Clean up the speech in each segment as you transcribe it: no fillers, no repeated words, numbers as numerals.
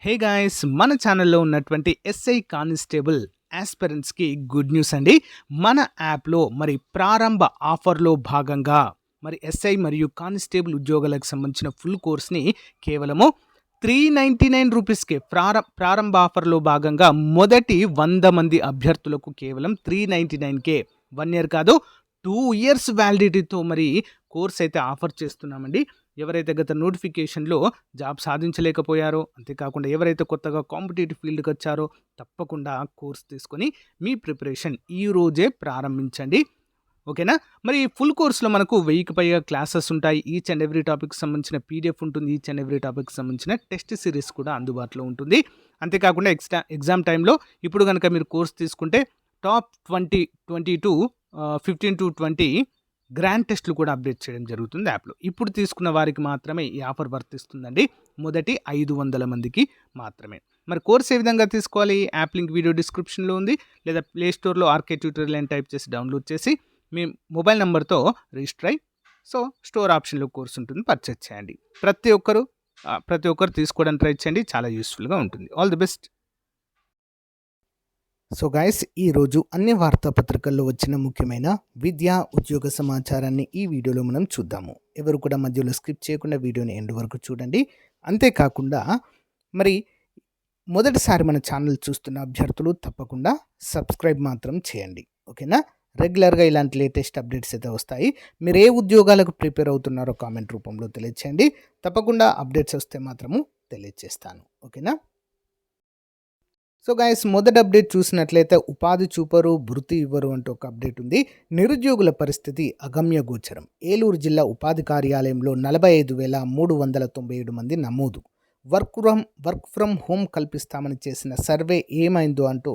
Hey guys, మన ఛానల్లో ఉన్నటువంటి ఎస్ఐ కానిస్టేబుల్ ఆస్పిరెంట్స్కి గుడ్ న్యూస్ అండి. మన యాప్లో మరి ప్రారంభ ఆఫర్లో భాగంగా మరి ఎస్ఐ మరియు కానిస్టేబుల్ ఉద్యోగాలకు సంబంధించిన ఫుల్ కోర్స్ని కేవలము 399 రూపీస్కే ప్రారంభ ఆఫర్లో భాగంగా మొదటి 100 మంది అభ్యర్థులకు కేవలం 399కే 1 ఇయర్ కాదు 2 ఇయర్స్ వ్యాలిడిటీతో మరి కోర్స్ అయితే ఆఫర్ చేస్తున్నామండి. ఎవరైతే గత నోటిఫికేషన్లో జాబ్ సాధించలేకపోయారో, అంతేకాకుండా ఎవరైతే కొత్తగా కాంపిటేటివ్ ఫీల్డ్కి వచ్చారో తప్పకుండా కోర్స్ తీసుకొని మీ ప్రిపరేషన్ ఈ రోజే ప్రారంభించండి. ఓకేనా? మరి ఫుల్ కోర్స్లో మనకు 1000కి పైగా క్లాసెస్ ఉంటాయి. ఈచ్ అండ్ ఎవ్రీ టాపిక్ సంబంధించిన పీడిఎఫ్ ఉంటుంది. ఈచ్ అండ్ ఎవ్రీ టాపిక్ సంబంధించిన టెస్ట్ సిరీస్ కూడా అందుబాటులో ఉంటుంది. అంతేకాకుండా ఎగ్జామ్ టైంలో ఇప్పుడు కనుక మీరు కోర్స్ తీసుకుంటే టాప్ 2022 15 to 20 గ్రాండ్ టెస్ట్లు కూడా అప్డేట్ చేయడం జరుగుతుంది యాప్లో. ఇప్పుడు తీసుకున్న వారికి మాత్రమే ఈ ఆఫర్ వర్తిస్తుందండి. మొదటి 500 మందికి మాత్రమే. మరి కోర్స్ ఏ విధంగా తీసుకోవాలి? యాప్ లింక్ వీడియో డిస్క్రిప్షన్లో ఉంది, లేదా ప్లే స్టోర్లో ఆర్కే ట్యూటోరియల్ అని టైప్ చేసి డౌన్లోడ్ చేసి మీ మొబైల్ నెంబర్తో రిజిస్టర్ అయ్యి స్టోర్ ఆప్షన్లో కోర్స్ ఉంటుంది, పర్చేజ్ చేయండి. ప్రతి ఒక్కరు తీసుకోవడానికి ట్రై చేయండి. చాలా యూస్ఫుల్గా ఉంటుంది. All the best. So guys, ఈరోజు అన్ని వార్తాపత్రికల్లో వచ్చిన ముఖ్యమైన విద్యా ఉద్యోగ సమాచారాన్ని ఈ వీడియోలో మనం చూద్దాము. ఎవరు కూడా మధ్యలో స్కిప్ చేయకుండా వీడియోని ఎండ్ వరకు చూడండి. అంతేకాకుండా మరి మొదటిసారి మన ఛానల్ చూస్తున్న అభ్యర్థులు తప్పకుండా సబ్స్క్రైబ్ మాత్రం చేయండి. ఓకేనా? రెగ్యులర్గా ఇలాంటి లేటెస్ట్ అప్డేట్స్ అయితే వస్తాయి. మీరు ఏ ఉద్యోగాలకు ప్రిపేర్ అవుతున్నారో కామెంట్ రూపంలో తెలియచేయండి. తప్పకుండా అప్డేట్స్ వస్తే మాత్రము తెలియచేస్తాను. ఓకేనా? సో గైస్, మొదటి అప్డేట్ చూసినట్లయితే ఉపాధి చూపరు, భృతి ఇవ్వరు అంటూ ఒక అప్డేట్ ఉంది. నిరుద్యోగుల పరిస్థితి అగమ్య గోచరం. ఏలూరు జిల్లా ఉపాధి కార్యాలయంలో 45,397 మంది నమోదు. వర్క్ ఫ్రమ్ హోమ్ కల్పిస్తామని చేసిన సర్వే ఏమైందో అంటూ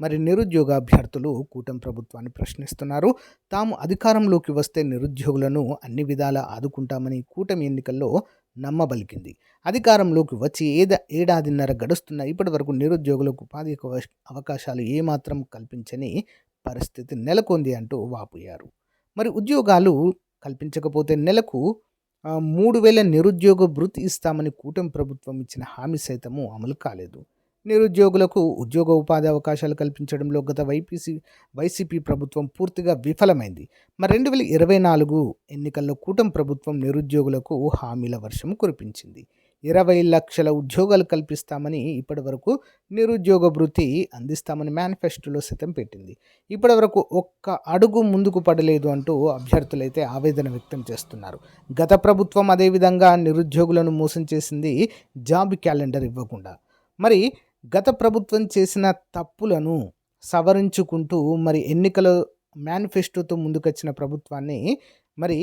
మరి నిరుద్యోగ అభ్యర్థులు కూటమి ప్రభుత్వాన్ని ప్రశ్నిస్తున్నారు. తాము అధికారంలోకి వస్తే నిరుద్యోగులను అన్ని విధాలా ఆదుకుంటామని కూటమి ఎన్నికల్లో నమ్మబలికింది. అధికారంలోకి వచ్చి ఏడాదిన్నర గడుస్తున్న ఇప్పటి వరకు నిరుద్యోగులకు ఉపాధి అవకాశాలు ఏమాత్రం కల్పించని పరిస్థితి నెలకొంది అంటూ వాపోయారు. మరి ఉద్యోగాలు కల్పించకపోతే నెలకు 3,000 నిరుద్యోగ భృతి ఇస్తామని కూటమి ప్రభుత్వం ఇచ్చిన హామీ సైతము అమలు కాలేదు. నిరుద్యోగులకు ఉద్యోగ ఉపాధి అవకాశాలు కల్పించడంలో గత వైసీపీ ప్రభుత్వం పూర్తిగా విఫలమైంది. మరి 2024 ఎన్నికల్లో కూటమి ప్రభుత్వం నిరుద్యోగులకు హామీల వర్షం కురిపించింది. 20 లక్షల ఉద్యోగాలు కల్పిస్తామని, ఇప్పటి వరకు నిరుద్యోగ భృతి అందిస్తామని మేనిఫెస్టోలో సైతం పెట్టింది. ఇప్పటి వరకు ఒక్క అడుగు ముందుకు పడలేదు అంటూ అభ్యర్థులైతే ఆవేదన వ్యక్తం చేస్తున్నారు. గత ప్రభుత్వం అదేవిధంగా నిరుద్యోగులను మోసం చేసింది, జాబ్ క్యాలెండర్ ఇవ్వకుండా. మరి గత ప్రభుత్వం చేసిన తప్పులను సవరించుకుంటూ మరి ఎన్నికల మేనిఫెస్టోతో ముందుకొచ్చిన ప్రభుత్వాన్ని మరి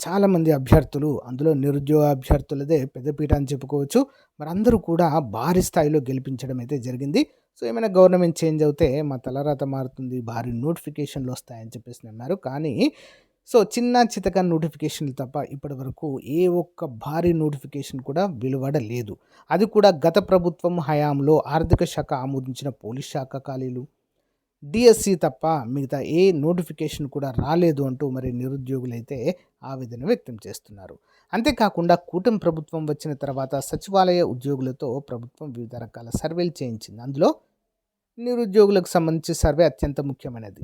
చాలామంది అభ్యర్థులు, అందులో నిరుద్యోగ అభ్యర్థులదే పెద్దపీట అని చెప్పుకోవచ్చు, మరి అందరూ కూడా భారీ స్థాయిలో గెలిపించడం అయితే జరిగింది. సో ఏమైనా గవర్నమెంట్ చేంజ్ అవుతే మా తలరాత మారుతుంది, భారీ నోటిఫికేషన్లు వస్తాయని చెప్పేసి అన్నారు. కానీ చిన్న చితక నోటిఫికేషన్లు తప్ప ఇప్పటి వరకు ఏ ఒక్క భారీ నోటిఫికేషన్ కూడా వెలువడలేదు. అది కూడా గత ప్రభుత్వం హయాంలో ఆర్థిక శాఖ ఆమోదించిన పోలీస్ శాఖ ఖాళీలు, డిఎస్సి తప్ప మిగతా ఏ నోటిఫికేషన్ కూడా రాలేదు అంటూ మరి నిరుద్యోగులైతే ఆవేదన వ్యక్తం చేస్తున్నారు. అంతేకాకుండా కూటమి ప్రభుత్వం వచ్చిన తర్వాత సచివాలయ ఉద్యోగులతో ప్రభుత్వం వివిధ రకాల సర్వేలు చేయించింది. అందులో నిరుద్యోగులకు సంబంధించి సర్వే అత్యంత ముఖ్యమైనది.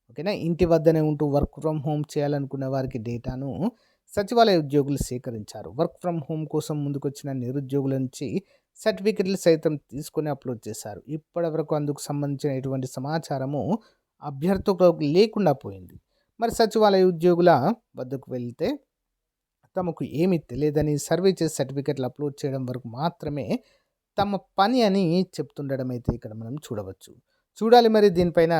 ఓకేనా? ఇంటి వద్దనే ఉంటూ వర్క్ ఫ్రమ్ హోమ్ చేయాలనుకునే వారికి డేటాను సచివాలయ ఉద్యోగులు సేకరించారు. వర్క్ ఫ్రమ్ హోమ్ కోసం ముందుకొచ్చిన నిరుద్యోగుల నుంచి సర్టిఫికెట్లు సైతం తీసుకొని అప్లోడ్ చేశారు. ఇప్పటి వరకు అందుకు సంబంధించిన ఎటువంటి సమాచారము అభ్యర్థులకు లేకుండా పోయింది. మరి సచివాలయ ఉద్యోగుల వద్దకు వెళ్తే తమకు ఏమీ తెలియదని, సర్వే చేసి సర్టిఫికెట్లు అప్లోడ్ చేయడం వరకు మాత్రమే తమ పని అని చెప్తుండడం అయితే ఇక్కడ మనం చూడాలి. మరి దీనిపైన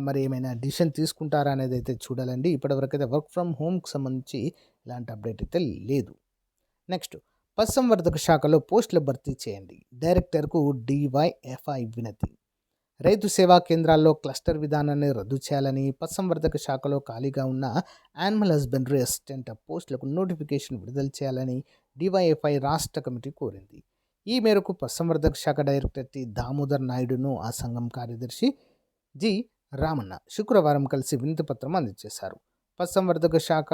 మరి ఏమైనా డిసిషన్ తీసుకుంటారా అనేది అయితే చూడాలండి. ఇప్పటివరకు అయితే వర్క్ ఫ్రమ్ హోమ్కి సంబంధించి ఇలాంటి అప్డేట్ అయితే లేదు. నెక్స్ట్, పశుసంవర్ధక శాఖలో పోస్టుల భర్తీ చేయండి, డైరెక్టర్కు డివైఎఫ్ఐ వినతి. రైతు సేవా కేంద్రాల్లో క్లస్టర్ విధానాన్ని రద్దు చేయాలని, పశుసంవర్ధక శాఖలో ఖాళీగా ఉన్న యానిమల్ హస్బెండరీ అసిస్టెంట్ పోస్టులకు నోటిఫికేషన్ విడుదల చేయాలని డివైఎఫ్ఐ రాష్ట్ర కమిటీ కోరింది. ఈ మేరకు పశుసంవర్ధక శాఖ డైరెక్టర్ టి దామోదర్ నాయుడును ఆ సంఘం కార్యదర్శి జి రామన్న శుక్రవారం కలిసి వినతి పత్రం అందజేశారు. పశుసంవర్ధక శాఖ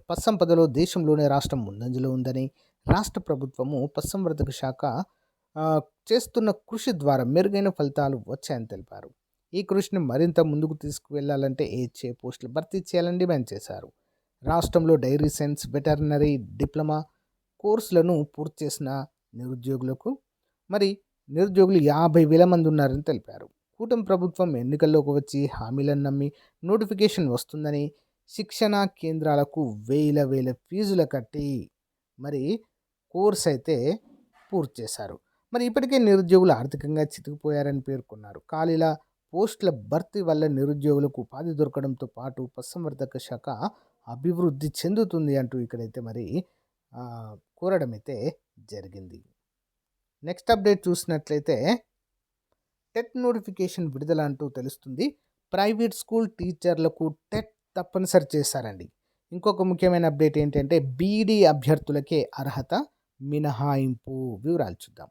పశుసంపదలో దేశంలోనే రాష్ట్రం ముందంజలో ఉందని, రాష్ట్ర ప్రభుత్వము పశుసంవర్ధక శాఖ చేస్తున్న కృషి ద్వారా మెరుగైన ఫలితాలు వచ్చాయని తెలిపారు. ఈ కృషిని మరింత ముందుకు తీసుకువెళ్లాలంటే ఏహెచ్ఏ పోస్టులు భర్తీ చేయాలని డిమాండ్ చేశారు. రాష్ట్రంలో డైరీ సైన్స్, వెటర్నరీ డిప్లొమా కోర్సులను పూర్తి చేసిన నిరుద్యోగులకు నిరుద్యోగులు 50,000 మంది ఉన్నారని తెలిపారు. కూటమి ప్రభుత్వం ఎన్నికల్లోకి వచ్చి హామీలను నమ్మి నోటిఫికేషన్ వస్తుందని శిక్షణా కేంద్రాలకు వేల ఫీజులు కట్టి మరి కోర్స్ అయితే పూర్తి చేశారు. ఇప్పటికే నిరుద్యోగులు ఆర్థికంగా చితికిపోయారని పేర్కొన్నారు. ఖాళీల పోస్టుల భర్తీ వల్ల నిరుద్యోగులకు ఉపాధి దొరకడంతో పాటు పశుసంవర్ధక శాఖ అభివృద్ధి చెందుతుంది అంటూ ఇక్కడైతే కోరడం అయితే జరిగింది. నెక్స్ట్ అప్డేట్ చూసినట్లయితే టెట్ నోటిఫికేషన్ విడుదల అంటూ తెలుస్తుంది. ప్రైవేట్ స్కూల్ టీచర్లకు టెట్ తప్పనిసరి చేశారండి. ఇంకొక ముఖ్యమైన అప్డేట్ ఏంటంటే బీఈడీ అభ్యర్థులకే అర్హత మినహాయింపు. వివరాలు చూద్దాం.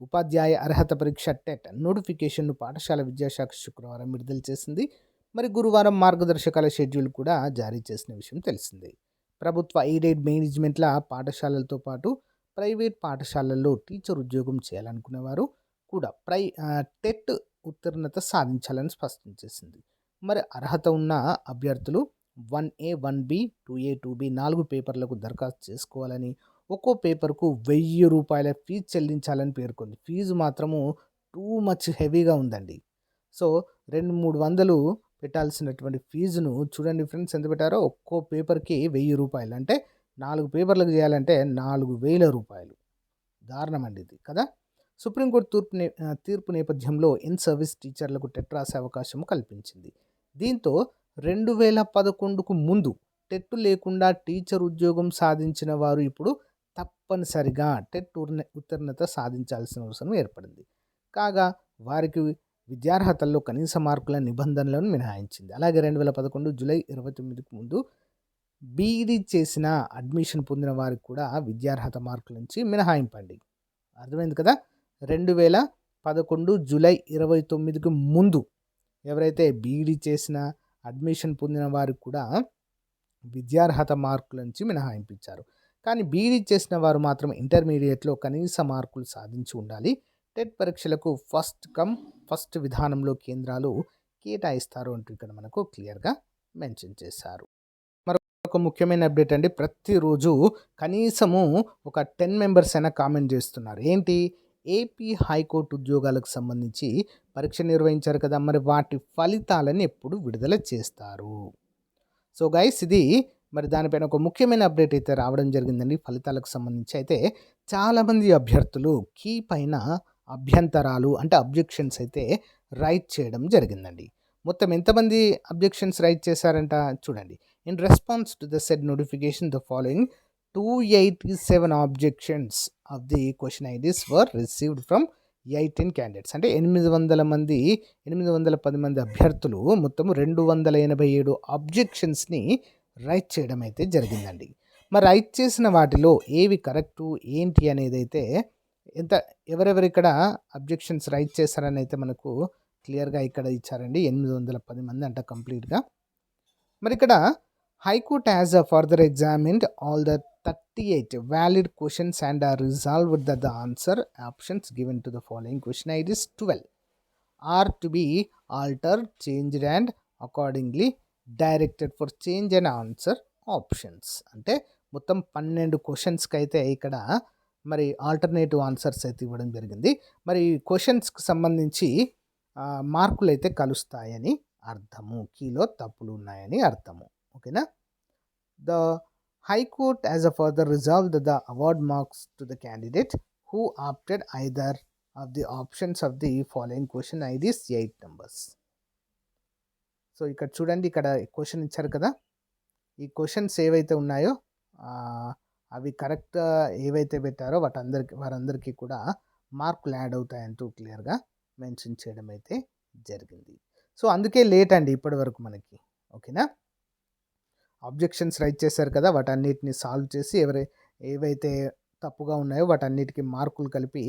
ఉపాధ్యాయ అర్హత పరీక్ష టెట్ నోటిఫికేషన్ను పాఠశాల విద్యాశాఖ శుక్రవారం విడుదల చేసింది. గురువారం మార్గదర్శకాల షెడ్యూల్ కూడా జారీ చేసిన విషయం తెలిసిందే. ప్రభుత్వ ఎయిడెడ్ మేనేజ్మెంట్ల పాఠశాలలతో పాటు ప్రైవేట్ పాఠశాలల్లో టీచర్ ఉద్యోగం చేయాలనుకునేవారు కూడా టెట్ ఉత్తీర్ణత సాధించాలని స్పష్టం చేసింది. అర్హత ఉన్న అభ్యర్థులు 1A, 1B, 2A, 2B 4 పేపర్లకు దరఖాస్తు చేసుకోవాలని, ఒక్కో పేపర్కు ₹1,000 ఫీజు చెల్లించాలని పేర్కొంది. ఫీజు మాత్రము టూ మచ్ హెవీగా ఉందండి. సో 200-300 పెట్టాల్సినటువంటి ఫీజును చూడండి ఫ్రెండ్స్, ఎంత పెట్టారో. ఒక్కో పేపర్కి ₹1,000 అంటే 4 పేపర్లకు చేయాలంటే ₹4,000. దారుణం అండి ఇది కదా. సుప్రీంకోర్టు తీర్పు నేపథ్యంలో ఇన్ సర్వీస్ టీచర్లకు టెట్ రాసే అవకాశం కల్పించింది. దీంతో 2011కు ముందు టెట్ లేకుండా టీచర్ ఉద్యోగం సాధించిన వారు ఇప్పుడు తప్పనిసరిగా టెట్ ఉత్తీర్ణత సాధించాల్సిన అవసరం ఏర్పడింది. కాగా వారికి విద్యార్హతల్లో కనీస మార్కుల నిబంధనలను మినహాయించింది. అలాగే 2011 జూలై 29కు ముందు బీఈడీ చేసిన అడ్మిషన్ పొందిన వారికి కూడా విద్యార్హత మార్కుల నుంచి మినహాయింపండి. అర్థమైంది కదా. 2011 జూలై 29కు ముందు ఎవరైతే బీఈడీ చేసిన అడ్మిషన్ పొందిన వారికి కూడా విద్యార్హత మార్కుల నుంచి మినహాయింపించారు. కానీ బీఈడీ చేసిన వారు మాత్రం ఇంటర్మీడియట్లో కనీస మార్కులు సాధించి ఉండాలి. టెట్ పరీక్షలకు ఫస్ట్ కమ్ ఫస్ట్ విధానంలో కేంద్రాలు కేటాయిస్తారు అంటూ ఇక్కడ మనకు క్లియర్గా మెన్షన్ చేశారు. మరొక ముఖ్యమైన అప్డేట్ అండి, ప్రతిరోజు కనీసము ఒక 10 మెంబర్స్ అయినా కామెంట్ చేస్తున్నారు. ఏంటి? ఏపీ హైకోర్టు ఉద్యోగాలకు సంబంధించి పరీక్ష నిర్వహించారు కదా, వాటి ఫలితాలను ఎప్పుడు విడుదల చేస్తారు? సో గైస్, ఇది దానిపైన ఒక ముఖ్యమైన అప్డేట్ అయితే రావడం జరిగిందండి. ఫలితాలకు సంబంధించి అయితే చాలామంది అభ్యర్థులు కీ పైన అభ్యంతరాలు అంటే అబ్జెక్షన్స్ అయితే రైట్ చేయడం జరిగిందండి. మొత్తం ఎంతమంది అబ్జెక్షన్స్ రైట్ చేశారంట చూడండి. In response to the said notification the following 287 objections of the question IDs were received from 18 candidates. అంటే 810 మంది అభ్యర్థులు మొత్తం 287 అబ్జెక్షన్స్ని రైట్ చేయడం అయితే జరిగిందండి. రైట్ చేసిన వాటిలో ఏవి కరెక్టు ఏంటి అనేది అయితే ఎవరెవరు ఇక్కడ అబ్జెక్షన్స్ రైట్ చేశారని అయితే మనకు క్లియర్గా ఇక్కడ ఇచ్చారండి. 810 మంది అంట కంప్లీట్గా. ఇక్కడ high court has further examined all the 38 valid questions and resolved that the answer options given to the following question IDs 12 are to be altered, changed and accordingly directed for change and answer options. అంటే మొత్తం 12 క్వశ్చన్స్కి అయితే ఇక్కడ alternative answers అయితే ఇవ్వడం జరిగింది. క్వశ్చన్స్కి సంబంధించి మార్కులు అయితే కలుస్తాయని అర్థము, కీలో తప్పులు ఉన్నాయని అర్థము. ఓకేనా. The High Court has further resolved that the award marks to the candidate who opted either of the options of the following question IDs 8 numbers. So ఇక్కడ చూడండి, ఇక్కడ క్వశ్చన్ ఇచ్చారు కదా, ఈ క్వశ్చన్స్ ఏవైతే ఉన్నాయో అవి కరెక్ట్ ఏవైతే పెట్టారో వారందరికీ కూడా మార్కులు యాడ్ అవుతాయంటూ క్లియర్గా మెన్షన్ చేయడం అయితే జరిగింది. సో అందుకే లేట్ అండి ఇప్పటి వరకు మనకి. ఓకేనా. అబ్జెక్షన్స్ రైట్ చేశారు కదా, వాటన్నిటిని సాల్వ్ చేసి ఏవైతే తప్పుగా ఉన్నాయో వాటన్నిటికీ మార్కులు కలిపి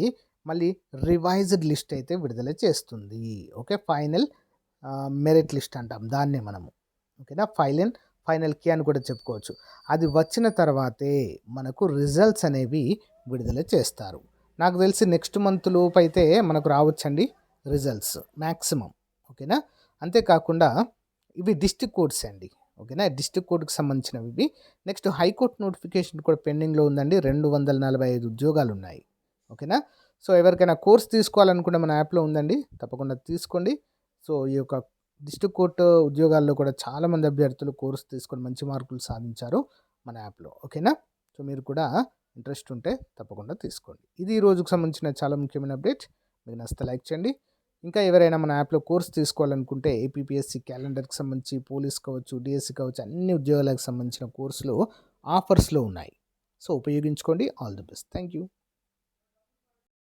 మళ్ళీ రివైజ్డ్ లిస్ట్ అయితే విడుదల చేస్తుంది. ఓకే, ఫైనల్ మెరిట్ లిస్ట్ అంటాం దాన్నే మనము. ఓకేనా. ఫైనల్ కీ అని కూడా చెప్పుకోవచ్చు. అది వచ్చిన తర్వాతే మనకు రిజల్ట్స్ అనేవి విడుదల చేస్తారు. నాకు తెలిసి నెక్స్ట్ మంత్ లోపైతే మనకు రావచ్చండి రిజల్ట్స్ మ్యాక్సిమం. ఓకేనా? అంతేకాకుండా ఇవి డిస్ట్రిక్ట్ కోర్ట్స్ అండి. ఓకేనా? డిస్ట్రిక్ట్ కోర్టుకి సంబంధించినవి ఇవి. నెక్స్ట్ హైకోర్టు నోటిఫికేషన్ కూడా పెండింగ్‌లో ఉందండి. 245 ఉద్యోగాలున్నాయి. ఓకేనా? సో, ఎవరికైనా కోర్స్ తీసుకోవాలనుకుంటే మన యాప్‌లో ఉందండి. తప్పకుండా తీసుకోండి. సో, ఈ యొక్క డిస్ట్రిక్ట్ కోర్టు ఉద్యోగాల్లో కూడా చాలామంది అభ్యర్థులు కోర్స్ తీసుకొని మంచి మార్కులు సాధించారు మన యాప్‌లో. ఓకేనా? సో, మీరు కూడా ఇంట్రెస్ట్ ఉంటే తప్పకుండా తీసుకోండి. ఇది ఈ రోజుకి సంబంధించిన చాలా ముఖ్యమైన అప్డేట్. మీకు నచ్చితే లైక్ చేయండి. ఇంకా ఎవరైనా మన యాప్‌లో కోర్స్ తీసుకోవాలనుకుంటే ఏపీపీఎస్సీ క్యాలెండర్‌కి సంబంధించి పోలీస్ కావచ్చు, డీఎస్సీ కావచ్చు అన్ని ఉద్యోగాలకు సంబంధించిన కోర్సులు ఆఫర్స్‌లో ఉన్నాయి. సో, ఉపయోగించుకోండి. All the best. Thank you.